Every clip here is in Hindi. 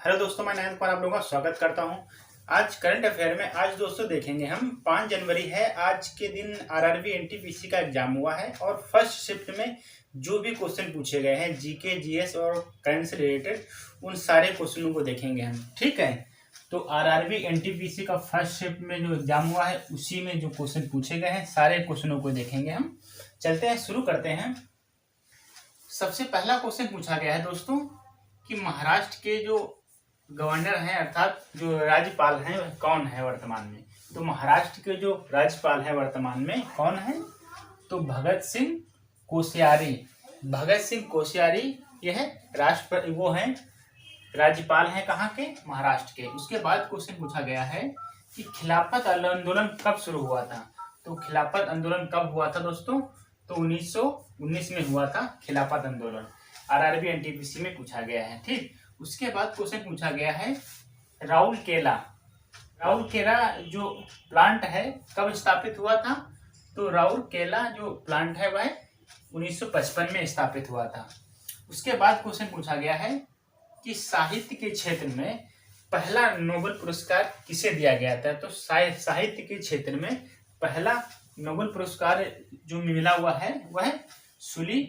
हेलो दोस्तों, मैं नयन कुमार आप लोगों का स्वागत करता हूं। आज करंट अफेयर में आज दोस्तों देखेंगे हम 5 जनवरी है। आज के दिन आरआरबी एनटीपीसी का एग्जाम हुआ है और फर्स्ट शिफ्ट में जो भी क्वेश्चन पूछे गए हैं जीके जीएस और करंट से रिलेटेड, उन सारे क्वेश्चनों को देखेंगे हम। ठीक है, तो आरआरबी एनटीपीसी का फर्स्ट शिफ्ट में जो एग्जाम हुआ है उसी में जो क्वेश्चन पूछे गए हैं सारे क्वेश्चनों को देखेंगे हम। चलते हैं, शुरू करते हैं। सबसे पहला क्वेश्चन पूछा गया है दोस्तों कि महाराष्ट्र के जो गवर्नर हैं अर्थात जो राज्यपाल हैं वह कौन है वर्तमान में। तो महाराष्ट्र के जो राज्यपाल हैं वर्तमान में कौन है, तो भगत सिंह कोश्यारी। भगत सिंह कोश्यारी यह राष्ट्रपति वो हैं, राज्यपाल हैं कहाँ के, महाराष्ट्र के। उसके बाद क्वेश्चन पूछा गया है कि खिलाफत आंदोलन कब शुरू हुआ था। तो खिलाफत आंदोलन कब हुआ था दोस्तों, तो 1919 में हुआ था खिलाफत आंदोलन। आरआरबी एनटीपीसी में पूछा गया है। ठीक, उसके बाद क्वेश्चन पूछा गया है राउरकेला। राउरकेला जो प्लांट है कब स्थापित हुआ था, तो राउरकेला जो प्लांट है वह 1955 में स्थापित हुआ था। उसके बाद क्वेश्चन पूछा गया है कि साहित्य के क्षेत्र में पहला नोबेल पुरस्कार किसे दिया गया था। तो साहित्य के क्षेत्र में पहला नोबेल पुरस्कार जो मिला हुआ है वह सुली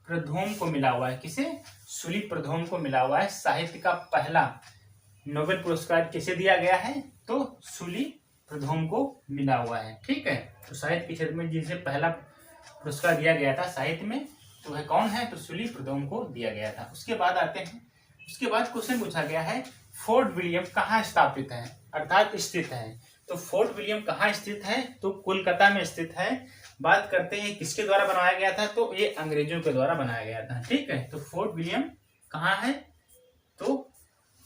प्रधोम को मिला हुआ है। किसे, सुली प्रधोम को मिला हुआ है। साहित्य का पहला नोबेल पुरस्कार किसे दिया गया है, तो सुली प्रधोम को मिला हुआ है। ठीक है, तो साहित्य के क्षेत्र में जिसे पहला पुरस्कार दिया गया था साहित्य में, तो वह कौन है, तो सुली प्रधोम को दिया गया था। उसके बाद आते हैं, उसके बाद क्वेश्चन पूछा गया है फोर्ट विलियम कहाँ स्थापित है अर्थात स्थित है। तो फोर्ट विलियम कहाँ स्थित है, तो कोलकाता में स्थित है। बात करते हैं किसके द्वारा बनाया गया था, तो ये अंग्रेजों के द्वारा बनाया गया था। ठीक है, तो फोर्ट विलियम कहाँ है, तो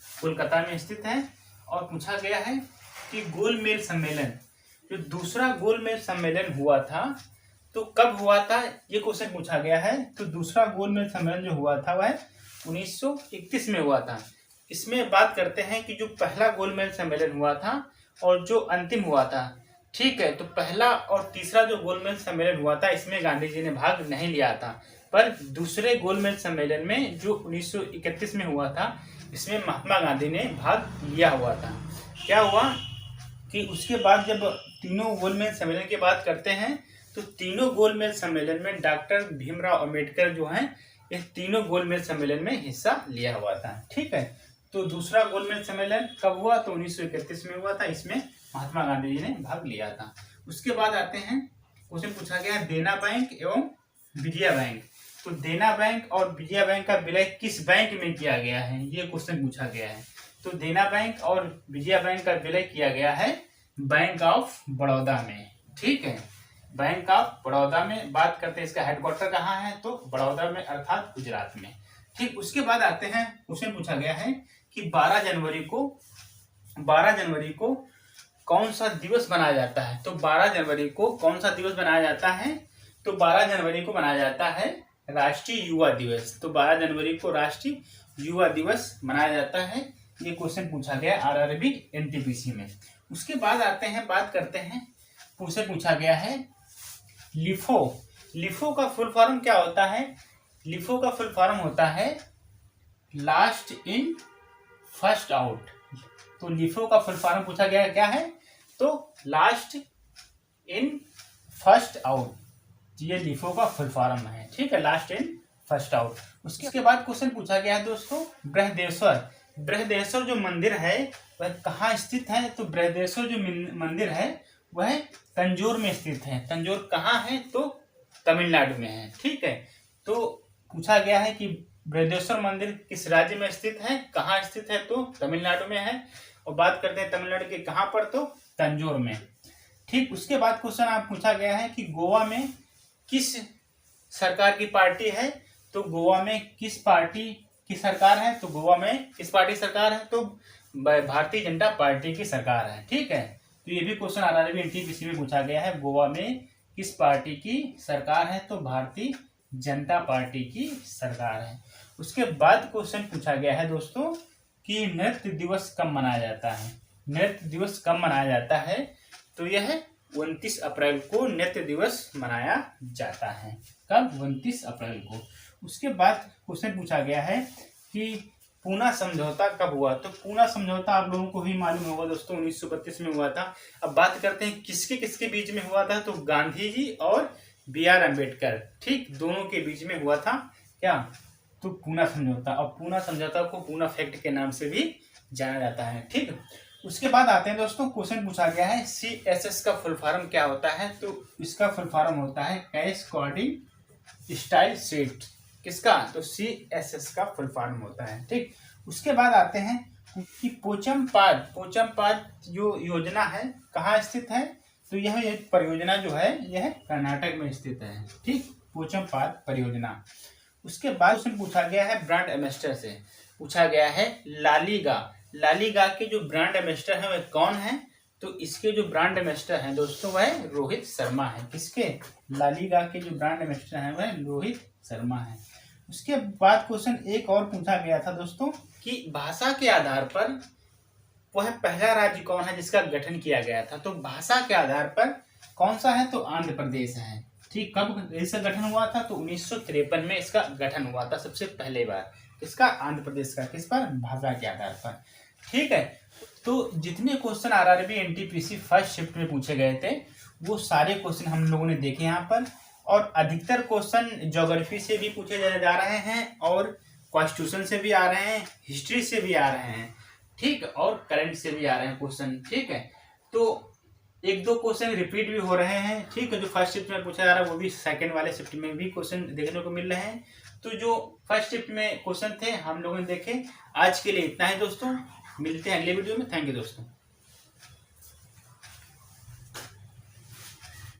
कोलकाता में स्थित है। और पूछा गया है कि गोलमेज सम्मेलन, जो दूसरा गोलमेज सम्मेलन हुआ था तो कब हुआ था, ये क्वेश्चन पूछा गया है। तो दूसरा गोलमेज सम्मेलन जो हुआ था वह 1931 में हुआ था। इसमें बात करते हैं कि जो पहला गोलमेज सम्मेलन हुआ था और जो अंतिम हुआ था, ठीक है, तो पहला और तीसरा जो गोलमेज सम्मेलन हुआ था इसमें गांधी जी ने भाग नहीं लिया था, पर दूसरे गोलमेज सम्मेलन में जो 1931 में हुआ था इसमें महात्मा गांधी ने भाग लिया हुआ था। क्या हुआ कि उसके बाद जब तीनों गोलमेज सम्मेलन की बात करते हैं तो तीनों गोलमेज सम्मेलन में डॉक्टर भीमराव अंबेडकर जो हैं ये तीनों गोलमेज सम्मेलन में हिस्सा लिया हुआ था। ठीक है, तो दूसरा गोलमेज सम्मेलन कब हुआ, तो 1931 में हुआ था। इसमें महात्मा गांधी जी ने भाग लिया था। उसके बाद आते हैं, क्वेश्चन पूछा गया है देना बैंक एवं विजया बैंक। तो देना बैंक और विजया बैंक का विलय किस बैंक में किया गया है, ये क्वेश्चन पूछा गया है। तो देना बैंक और विजया बैंक का विलय किया गया है बैंक ऑफ बड़ौदा में। ठीक है, बैंक ऑफ बड़ौदा में। बात करते हैं इसका हेडक्वार्टर कहाँ है, तो बड़ौदा में अर्थात गुजरात में। ठीक, उसके बाद आते हैं, क्वेश्चन पूछा गया है कि 12 जनवरी को कौन सा दिवस मनाया जाता है। तो 12 जनवरी को कौन सा दिवस मनाया जाता है, तो 12 जनवरी को मनाया जाता है राष्ट्रीय युवा दिवस। तो 12 जनवरी को राष्ट्रीय युवा दिवस मनाया जाता है। ये क्वेश्चन पूछा गया आरआरबी एनटीपीसी में। उसके बाद आते हैं, बात करते हैं, पूछा गया है लिफो। लिफो का फुल फॉर्म क्या होता है, लिफो का फुल फॉर्म होता है लास्ट इन फर्स्ट आउट। तो लिफो का फुल फॉर्म पूछा गया क्या है, तो लास्ट इन फर्स्ट आउट, ये लिफो का फुल फॉर्म है। ठीक है, लास्ट इन फर्स्ट आउट। उसके बाद क्वेश्चन पूछा गया है दोस्तों बृहदेश्वर। बृहदेश्वर जो मंदिर है वह कहाँ स्थित है, तो बृहदेश्वर जो मंदिर है वह तंजौर में स्थित है। तंजौर कहाँ है, तो तमिलनाडु में है। ठीक है, तो पूछा गया है कि बृहदेश्वर मंदिर किस राज्य में स्थित है, कहाँ स्थित है, तो तमिलनाडु में है। और बात करते हैं तमिलनाडु के कहाँ पर, तो तंजौर में। ठीक, उसके बाद क्वेश्चन आप पूछा गया है कि गोवा में किस सरकार की पार्टी है। तो गोवा में किस पार्टी की सरकार है, तो गोवा में किस पार्टी की सरकार है, तो भारतीय जनता पार्टी की सरकार है। ठीक है, तो ये भी क्वेश्चन आरआरबी एनटीपीसी में पूछा गया है, गोवा में किस पार्टी की सरकार है, तो भारतीय जनता पार्टी की सरकार है। उसके बाद क्वेश्चन पूछा गया है दोस्तों कि नृत्य दिवस कब मनाया जाता है। नृत्य दिवस कब मनाया जाता है, तो यह 29 अप्रैल को नृत्य दिवस मनाया जाता है। कब, 29 अप्रैल को। उसके बाद क्वेश्चन पूछा गया है कि पूना समझौता कब हुआ? तो पूना समझौता आप लोगों को भी मालूम होगा दोस्तों, 1932 में हुआ था। अब बात करते हैं किसके किसके बीच में हुआ था, तो गांधी जी और B.R. अम्बेडकर, ठीक, दोनों के बीच में हुआ था क्या? तो पूना समझौता। और पूना समझौता को पूना फैक्ट के नाम से भी जाना जाता है, ठीक। उसके बाद आते हैं दोस्तों, क्वेश्चन पूछा गया है CSS का फुल फॉर्म क्या होता है? तो इसका फुल फॉर्म होता है कैश कोऑर्डिनेट स्टाइल शीट। किसका? तो CSS का फुल फॉर्म होता है, ठीक। उसके बाद आते हैं कि पोचमपाद जो योजना है कहाँ स्थित है? तो यह एक परियोजना जो है यह कर्नाटक में स्थित है, ठीक, पोचमपाद परियोजना। उसके बाद क्वेश्चन पूछा गया है ब्रांड एम्बेसडर से, पूछा गया है लालीगा के जो ब्रांड एम्बेसडर है वह कौन है? तो इसके जो ब्रांड एम्बेसडर हैं दोस्तों वह रोहित शर्मा है। किसके? लालीगा के जो ब्रांड एम्बेसडर हैं वह रोहित शर्मा है। उसके बाद क्वेश्चन एक और पूछा गया था दोस्तों कि भाषा के आधार पर वह पहला राज्य कौन है जिसका गठन किया गया था? तो भाषा के आधार पर कौन सा है? तो आंध्र प्रदेश है, ठीक। कब इसका गठन हुआ था? तो 1953 में इसका गठन हुआ था सबसे पहले बार। किसका? आंध्र प्रदेश का। किस पर? भाषा के आधार पर, ठीक है। तो जितने question RRB NTPC first shift में पूछे गए थे वो सारे क्वेश्चन हम लोगों ने देखे यहाँ पर, और अधिकतर क्वेश्चन ज्योग्राफी से भी पूछे जा रहे हैं और कॉन्स्टिट्यूशन से भी आ रहे हैं, हिस्ट्री से भी आ रहे हैं, ठीक, और करंट से भी आ रहे हैं क्वेश्चन, ठीक है। तो एक दो क्वेश्चन रिपीट भी हो रहे हैं, ठीक है। जो फर्स्ट शिफ्ट में पूछा जा रहा है वो भी सेकंड वाले शिफ्ट में भी क्वेश्चन देखने को मिल रहे हैं। तो जो फर्स्ट शिफ्ट में क्वेश्चन थे हम लोगों ने देखे। आज के लिए इतना है दोस्तों, मिलते हैं अगले वीडियो में। थैंक यू दोस्तों।